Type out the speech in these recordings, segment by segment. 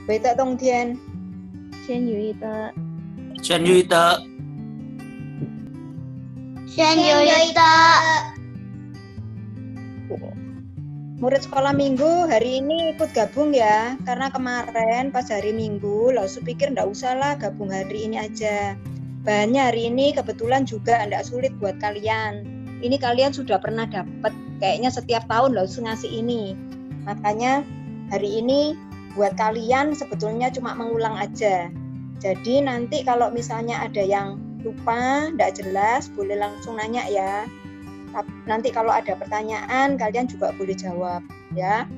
北的冬天，鲜鱼的咸鱼的murid sekolah minggu hari ini ikut gabung ya, karena kemarin pas hari minggu langsung pikir nggak usah lah gabung hari ini aja. Bahannya hari ini kebetulan juga nggak sulit buat kalian. Ini kalian sudah pernah dapat, kayaknya setiap tahun langsung ngasih ini. Makanya hari ini buat kalian sebetulnya cuma mengulang aja. Jadi nanti kalau misalnya ada yang lupa, nggak jelas, boleh langsung nanya ya. Nanti kalau ada pertanyaan kalian juga boleh jawab ya.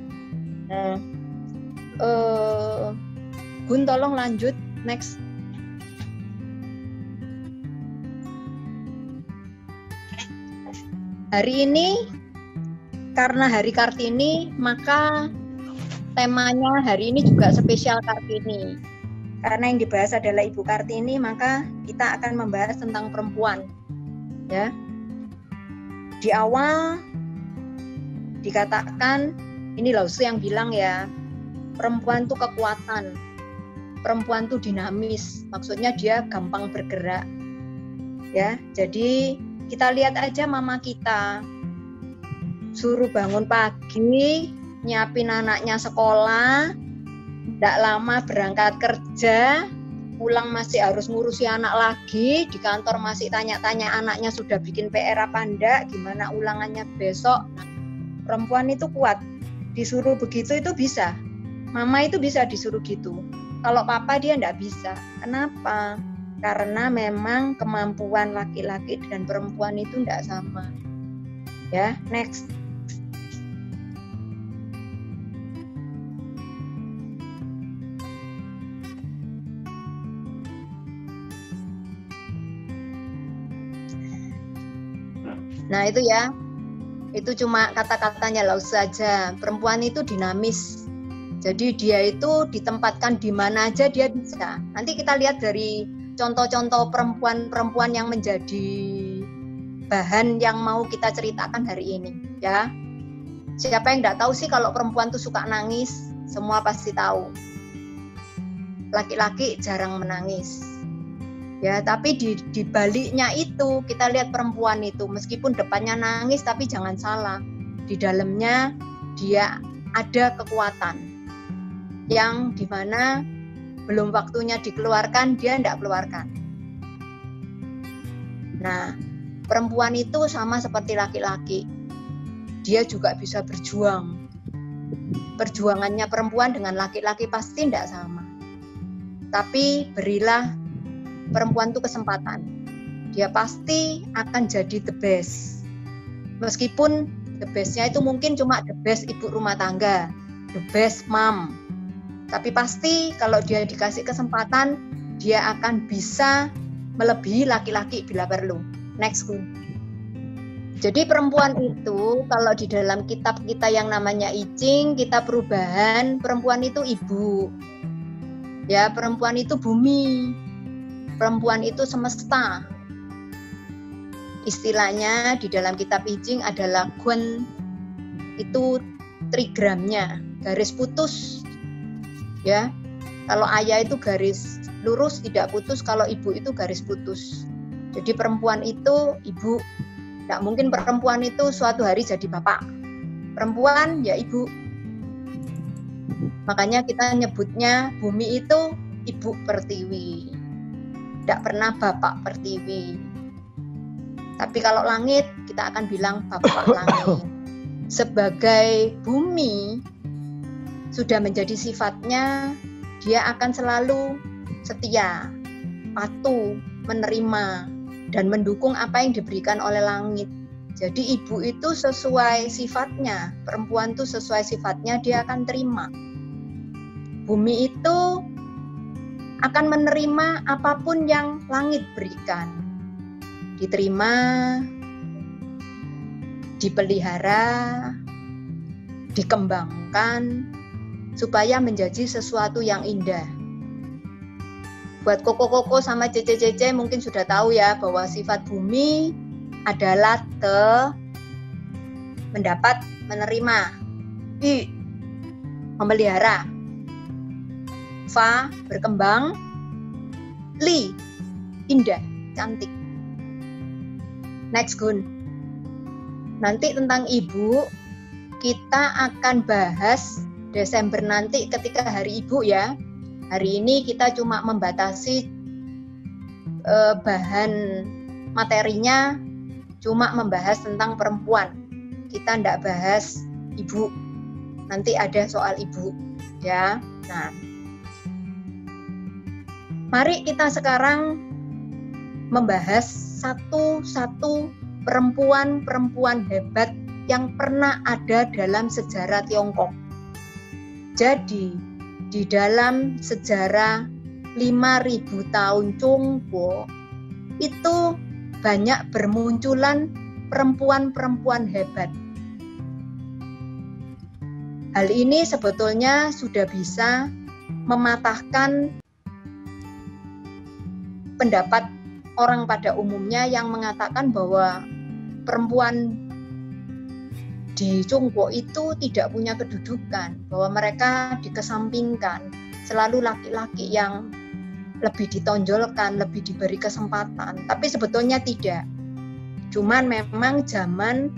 Gun tolong lanjut next. Hari ini karena Hari Kartini maka temanya hari ini juga spesial Kartini. Karena yang dibahas adalah Ibu Kartini, maka kita akan membahas tentang perempuan ya. Di awal dikatakan, ini Lao-Tzu yang bilang ya, perempuan itu kekuatan, perempuan itu dinamis, maksudnya dia gampang bergerak. Ya, jadi kita lihat aja mama kita, suruh bangun pagi, nyiapin anaknya sekolah, tidak lama berangkat kerja, pulang masih harus ngurusi anak lagi, di kantor masih tanya-tanya anaknya sudah bikin PR apa enggak, gimana ulangannya besok. Nah, perempuan itu kuat, disuruh begitu itu bisa. Mama itu bisa disuruh gitu. Kalau papa dia enggak bisa. Kenapa? Karena memang kemampuan laki-laki dan perempuan itu enggak sama. Ya, next. Nah itu ya, itu cuma kata-katanya Lao-Tzu saja. Perempuan itu dinamis, jadi dia itu ditempatkan di mana aja dia bisa. Nanti kita lihat dari contoh-contoh perempuan-perempuan yang menjadi bahan yang mau kita ceritakan hari ini ya. Siapa yang nggak tahu sih kalau perempuan tuh suka nangis? Semua pasti tahu. Laki-laki jarang menangis. Ya, tapi di baliknya itu kita lihat perempuan itu meskipun depannya nangis tapi jangan salah, di dalamnya dia ada kekuatan yang dimana belum waktunya dikeluarkan dia tidak keluarkan. Nah, perempuan itu sama seperti laki-laki, dia juga bisa berjuang. Perjuangannya perempuan dengan laki-laki pasti tidak sama, tapi berilah perempuan itu kesempatan, dia pasti akan jadi the best. Meskipun the bestnya itu mungkin cuma the best ibu rumah tangga, the best mom, tapi pasti kalau dia dikasih kesempatan, dia akan bisa melebihi laki-laki bila perlu. Next, Gun. Jadi perempuan itu kalau di dalam kitab kita yang namanya I Ching, kitab perubahan, perempuan itu ibu. Ya, perempuan itu bumi. Perempuan itu semesta. Istilahnya di dalam kitab I Ching adalah Guan, itu trigramnya, garis putus. Ya, kalau ayah itu garis lurus tidak putus, kalau ibu itu garis putus. Jadi perempuan itu ibu. Tidak mungkin perempuan itu suatu hari jadi bapak. Perempuan ya ibu. Makanya kita nyebutnya bumi itu ibu pertiwi. Tidak pernah bapak pertiwi. Tapi kalau langit kita akan bilang bapak langit. Sebagai bumi sudah menjadi sifatnya, dia akan selalu setia, patuh, menerima dan mendukung apa yang diberikan oleh langit. Jadi ibu itu sesuai sifatnya, perempuan itu sesuai sifatnya dia akan terima. Bumi itu akan menerima apapun yang langit berikan. Diterima, dipelihara, dikembangkan, supaya menjadi sesuatu yang indah. Buat koko-koko sama cece-cece mungkin sudah tahu ya bahwa sifat bumi adalah mendapat, menerima, memelihara. Fa, berkembang. Li, indah, cantik. Next, Gun. Nanti tentang ibu kita akan bahas Desember nanti ketika hari ibu ya. Hari ini kita cuma membatasi bahan materinya, cuma membahas tentang perempuan. Kita tidak bahas ibu. Nanti ada soal ibu ya. Nah, mari kita sekarang membahas satu-satu perempuan-perempuan hebat yang pernah ada dalam sejarah Tiongkok. Jadi, di dalam sejarah 5.000 tahun Chongguo itu banyak bermunculan perempuan-perempuan hebat. Hal ini sebetulnya sudah bisa mematahkan pendapat orang pada umumnya yang mengatakan bahwa perempuan di Chongguo itu tidak punya kedudukan, bahwa mereka dikesampingkan, selalu laki-laki yang lebih ditonjolkan, lebih diberi kesempatan. Tapi sebetulnya tidak. Cuman memang zaman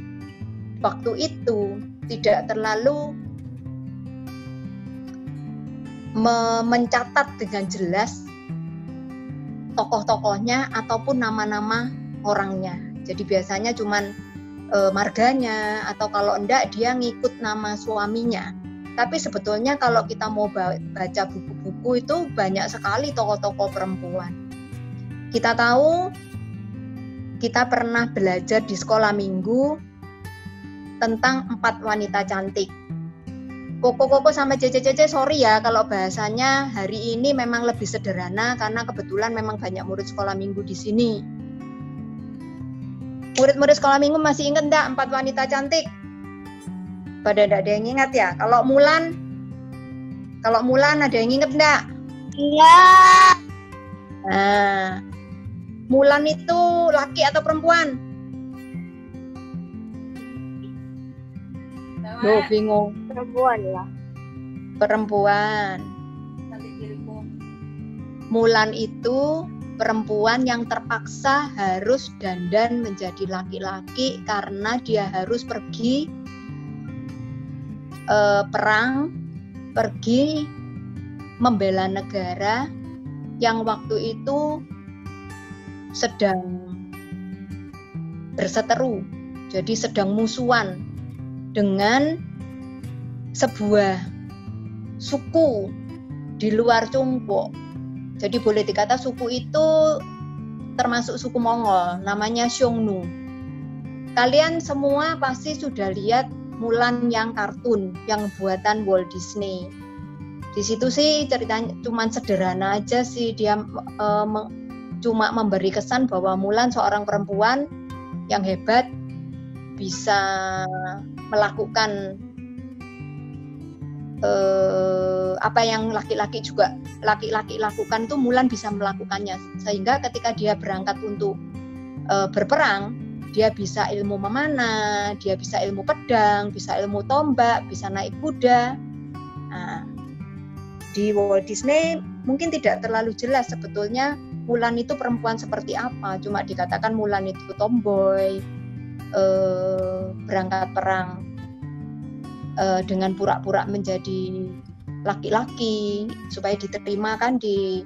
waktu itu tidak terlalu mencatat dengan jelas tokoh-tokohnya ataupun nama-nama orangnya. Jadi biasanya cuman marganya, atau kalau enggak dia ngikut nama suaminya. Tapi sebetulnya kalau kita mau baca buku-buku itu banyak sekali tokoh-tokoh perempuan. Kita tahu, kita pernah belajar di sekolah minggu tentang 4 wanita cantik. Koko sama Cece, sorry ya kalau bahasanya hari ini memang lebih sederhana karena kebetulan memang banyak murid sekolah minggu di sini. Murid-murid sekolah minggu masih ingat enggak 4 wanita cantik? Pada ada yang ingat ya? Kalau Mulan ada yang ingat enggak? Iya. Nah, Mulan itu laki atau perempuan? Loh, bingung. Perempuan lah. Perempuan. Mulan itu perempuan yang terpaksa harus dandan menjadi laki-laki karena dia harus pergi perang, pergi membela negara yang waktu itu sedang berseteru, jadi sedang musuhan dengan sebuah suku di luar Chongguo. Jadi boleh dikata suku itu termasuk suku Mongol, namanya Xiongnu. Kalian semua pasti sudah lihat Mulan yang kartun, yang buatan Walt Disney. Di situ sih ceritanya cuma sederhana aja sih, dia cuma memberi kesan bahwa Mulan seorang perempuan yang hebat, bisa melakukan apa yang laki-laki lakukan itu Mulan bisa melakukannya, sehingga ketika dia berangkat untuk berperang, dia bisa ilmu memanah, dia bisa ilmu pedang, bisa ilmu tombak, bisa naik kuda. Nah, di Walt Disney mungkin tidak terlalu jelas sebetulnya Mulan itu perempuan seperti apa, cuma dikatakan Mulan itu tomboy, berangkat perang dengan pura-pura menjadi laki-laki supaya diterima kan di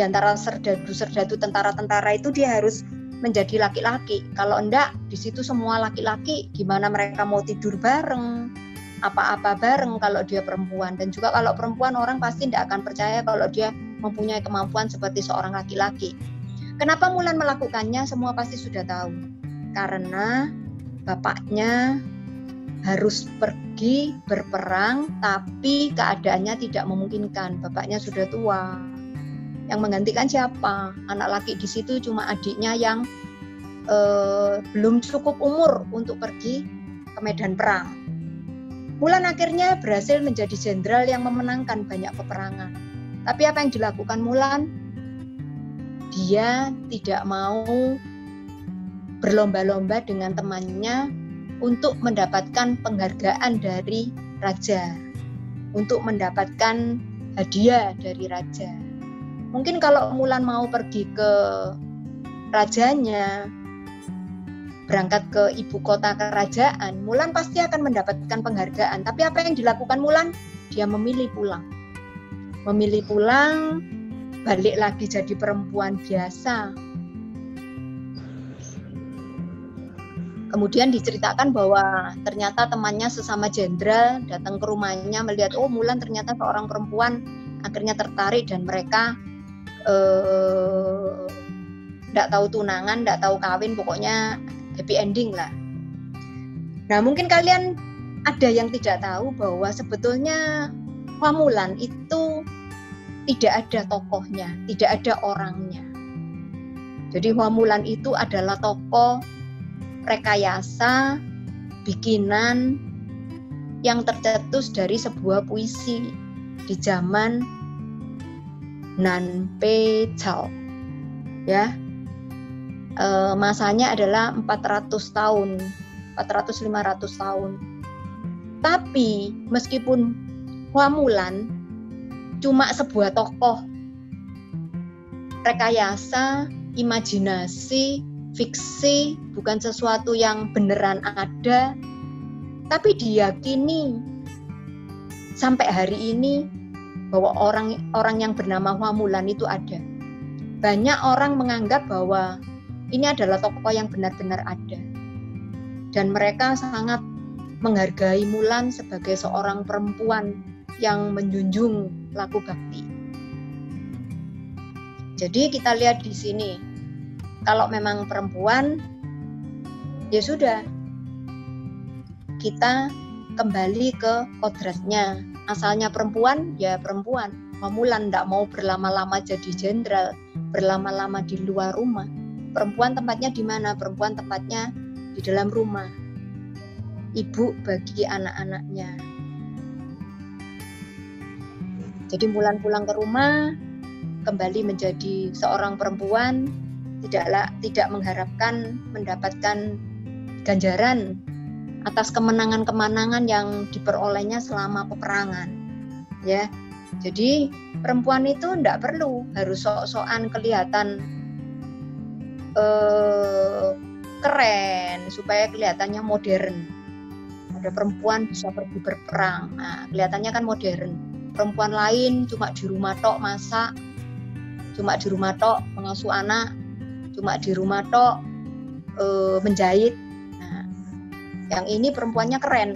antara serdadu tentara-tentara itu dia harus menjadi laki-laki. Kalau enggak, di situ semua laki-laki, gimana mereka mau tidur bareng, apa-apa bareng kalau dia perempuan. Dan juga kalau perempuan, orang pasti tidak akan percaya kalau dia mempunyai kemampuan seperti seorang laki-laki. Kenapa Mulan melakukannya? Semua pasti sudah tahu. Karena bapaknya harus pergi berperang, tapi keadaannya tidak memungkinkan. Bapaknya sudah tua. Yang menggantikan siapa? Anak laki di situ cuma adiknya yang belum cukup umur untuk pergi ke medan perang. Mulan akhirnya berhasil menjadi jenderal yang memenangkan banyak peperangan. Tapi apa yang dilakukan Mulan? Dia tidak mau berlomba-lomba dengan temannya untuk mendapatkan penghargaan dari raja untuk mendapatkan hadiah dari raja. Mungkin kalau Mulan mau pergi ke rajanya, berangkat ke ibu kota kerajaan, Mulan pasti akan mendapatkan penghargaan. Tapi apa yang dilakukan Mulan? Dia memilih pulang. Memilih pulang, balik lagi jadi perempuan biasa. Kemudian diceritakan bahwa ternyata temannya sesama jenderal datang ke rumahnya melihat, oh Mulan ternyata seorang perempuan, akhirnya tertarik dan mereka nggak tahu tunangan, nggak tahu kawin, pokoknya happy ending lah. Nah mungkin kalian ada yang tidak tahu bahwa sebetulnya Hua Mulan itu tidak ada tokohnya, tidak ada orangnya. Jadi Hua Mulan itu adalah tokoh rekayasa, bikinan yang tercetus dari sebuah puisi di zaman Nanpe Cao. Ya, masanya adalah 400 tahun, 400-500 tahun. Tapi meskipun Hua Mulan cuma sebuah tokoh rekayasa, imajinasi, fiksi, bukan sesuatu yang beneran ada, tapi diyakini sampai hari ini bahwa orang yang bernama Hua Mulan itu ada. Banyak orang menganggap bahwa ini adalah tokoh yang benar-benar ada. Dan mereka sangat menghargai Mulan sebagai seorang perempuan yang menjunjung laku bakti. Jadi kita lihat di sini, kalau memang perempuan, ya sudah, kita kembali ke kodratnya. Asalnya perempuan, ya perempuan. Hua Mulan tidak mau berlama-lama jadi jenderal, berlama-lama di luar rumah. Perempuan tempatnya di mana? Perempuan tempatnya di dalam rumah. Ibu bagi anak-anaknya. Jadi Mulan pulang ke rumah, kembali menjadi seorang perempuan, tidak mengharapkan mendapatkan ganjaran atas kemenangan-kemenangan yang diperolehnya selama peperangan. Ya, jadi perempuan itu tidak perlu harus sok-sokan kelihatan keren supaya kelihatannya modern. Ada perempuan bisa pergi berperang, nah kelihatannya kan modern. Perempuan lain cuma di rumah tok masak, cuma di rumah tok mengasuh anak, cuma di rumah tok menjahit. Yang ini perempuannya keren,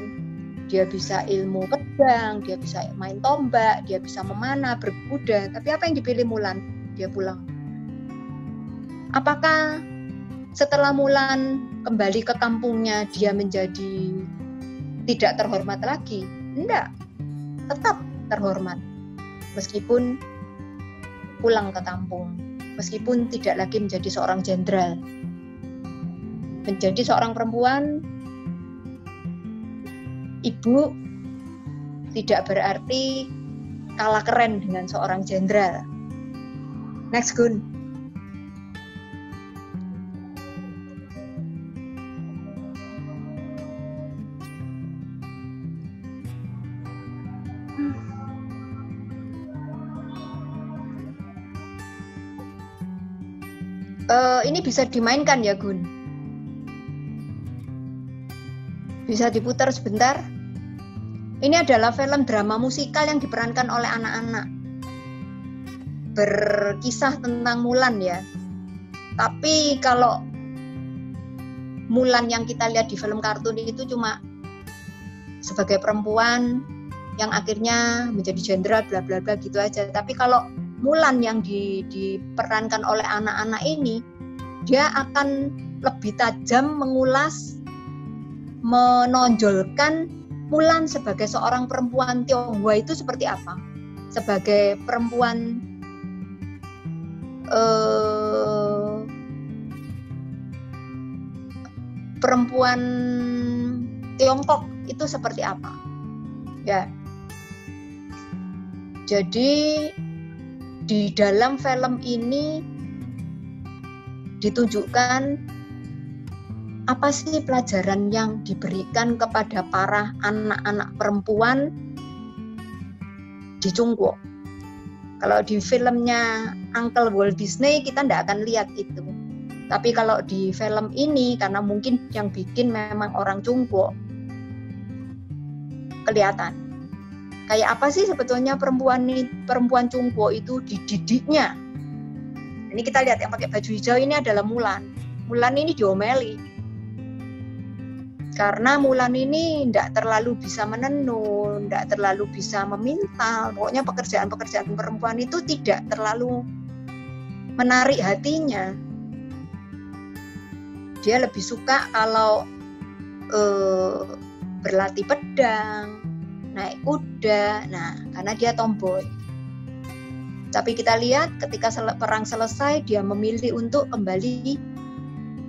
dia bisa ilmu pedang, dia bisa main tombak, dia bisa memanah, berkuda. Tapi apa yang dipilih Mulan? Dia pulang. Apakah setelah Mulan kembali ke kampungnya dia menjadi tidak terhormat lagi? Enggak, tetap terhormat. Meskipun pulang ke kampung, meskipun tidak lagi menjadi seorang jenderal. Menjadi seorang perempuan, ibu tidak berarti kalah keren dengan seorang jenderal. Next, Gun. Ini bisa dimainkan ya, Gun? Bisa diputar sebentar. Ini adalah film drama musikal yang diperankan oleh anak-anak. Berkisah tentang Mulan ya. Tapi kalau Mulan yang kita lihat di film kartun itu cuma sebagai perempuan yang akhirnya menjadi jenderal bla bla bla gitu aja. Tapi kalau Mulan yang diperankan oleh anak-anak ini, dia akan lebih tajam mengulas, menonjolkan Mulan sebagai seorang perempuan Tionghoa itu seperti apa, sebagai perempuan Tiongkok itu seperti apa, ya. Jadi di dalam film ini ditunjukkan apa sih pelajaran yang diberikan kepada para anak-anak perempuan di Chungkwok? Kalau di filmnya Uncle Walt Disney kita tidak akan lihat itu. Tapi kalau di film ini, karena mungkin yang bikin memang orang Chungkwok, kelihatan. Kayak apa sih sebetulnya perempuan Chungkwok itu dididiknya? Ini kita lihat yang pakai baju hijau ini adalah Mulan. Mulan ini diomeli. Karena Mulan ini tidak terlalu bisa menenun, tidak terlalu bisa memintal. Pokoknya pekerjaan-pekerjaan perempuan itu tidak terlalu menarik hatinya. Dia lebih suka kalau berlatih pedang, naik kuda. Nah, karena dia tomboy. Tapi kita lihat ketika perang selesai, dia memilih untuk kembali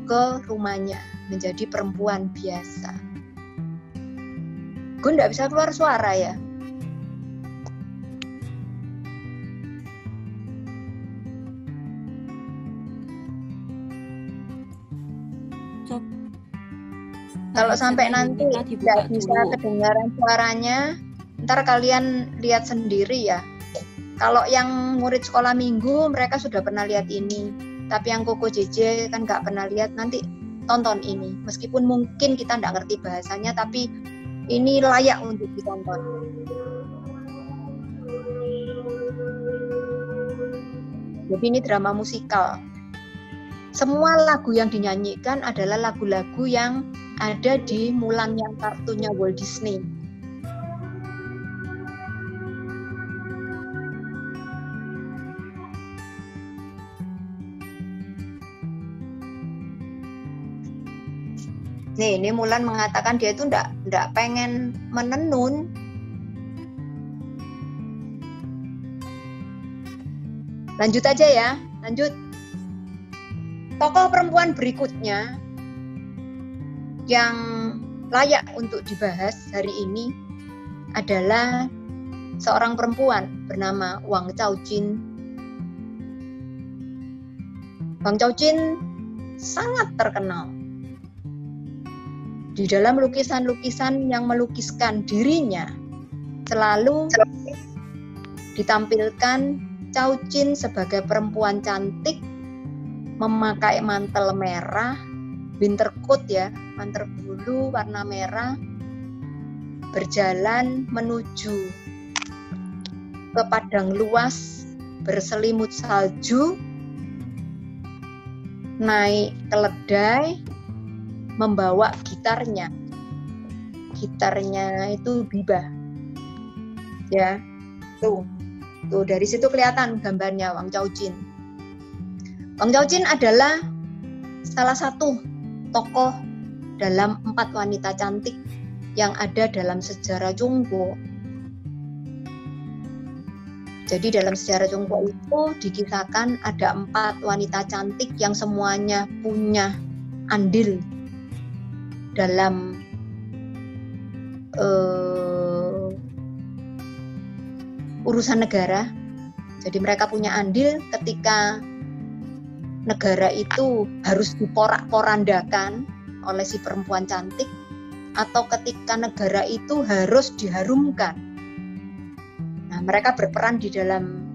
ke rumahnya, menjadi perempuan biasa. Gue nggak bisa keluar suara ya. Kalau sampai nanti nggak bisa kedengaran suaranya, ntar kalian lihat sendiri ya. Kalau yang murid sekolah minggu mereka sudah pernah lihat ini, tapi yang Koko JJ kan nggak pernah lihat, nanti tonton ini. Meskipun mungkin kita nggak ngerti bahasanya, tapi ini layak untuk ditonton. Jadi ini drama musikal. Semua lagu yang dinyanyikan adalah lagu-lagu yang ada di Mulan yang kartunya Walt Disney. Nih, ini Mulan mengatakan dia itu enggak pengen menenun. Lanjut aja ya, lanjut. Tokoh perempuan berikutnya yang layak untuk dibahas hari ini adalah seorang perempuan bernama Wang Caojin. Wang Caojin sangat terkenal di dalam lukisan-lukisan yang melukiskan dirinya. Selalu ditampilkan Caojin sebagai perempuan cantik, memakai mantel merah, winter coat ya, mantel bulu warna merah, berjalan menuju ke padang luas berselimut salju, naik keledai, membawa gitarnya. Gitarnya itu biba. Ya. Tuh dari situ kelihatan gambarnya Wang Caojin. Wang Caojin adalah salah satu tokoh dalam 4 wanita cantik yang ada dalam sejarah Chungkwok. Jadi dalam sejarah Chungkwok itu dikisahkan ada 4 wanita cantik yang semuanya punya andil dalam urusan negara. Jadi mereka punya andil ketika negara itu harus diporak-porandakan oleh si perempuan cantik, atau ketika negara itu harus diharumkan. Nah, mereka berperan di dalam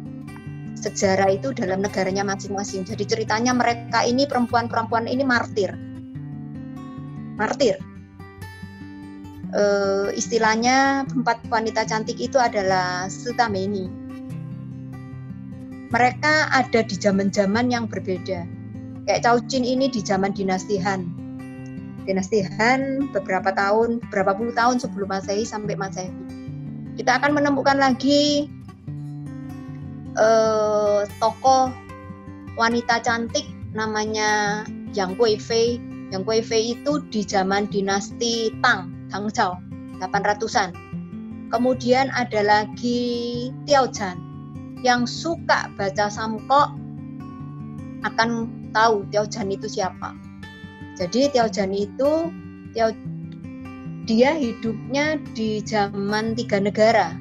sejarah itu dalam negaranya masing-masing. Jadi ceritanya mereka ini, perempuan-perempuan ini martir. Istilahnya 4 wanita cantik itu adalah Sutameni. Mereka ada di zaman-zaman yang berbeda. Kayak Caojin ini di zaman dinasti Han. Dinasti Han beberapa puluh tahun sebelum Masehi sampai Masehi. Kita akan menemukan lagi tokoh wanita cantik namanya Yang Guifei. Yang Guifei itu di zaman dinasti Tang Zhao 800-an. Kemudian ada lagi Tiao Zhan yang suka baca samkok, akan tahu Tiao Zhan itu siapa. Jadi Tiao Zhan itu dia hidupnya di zaman 3 negara.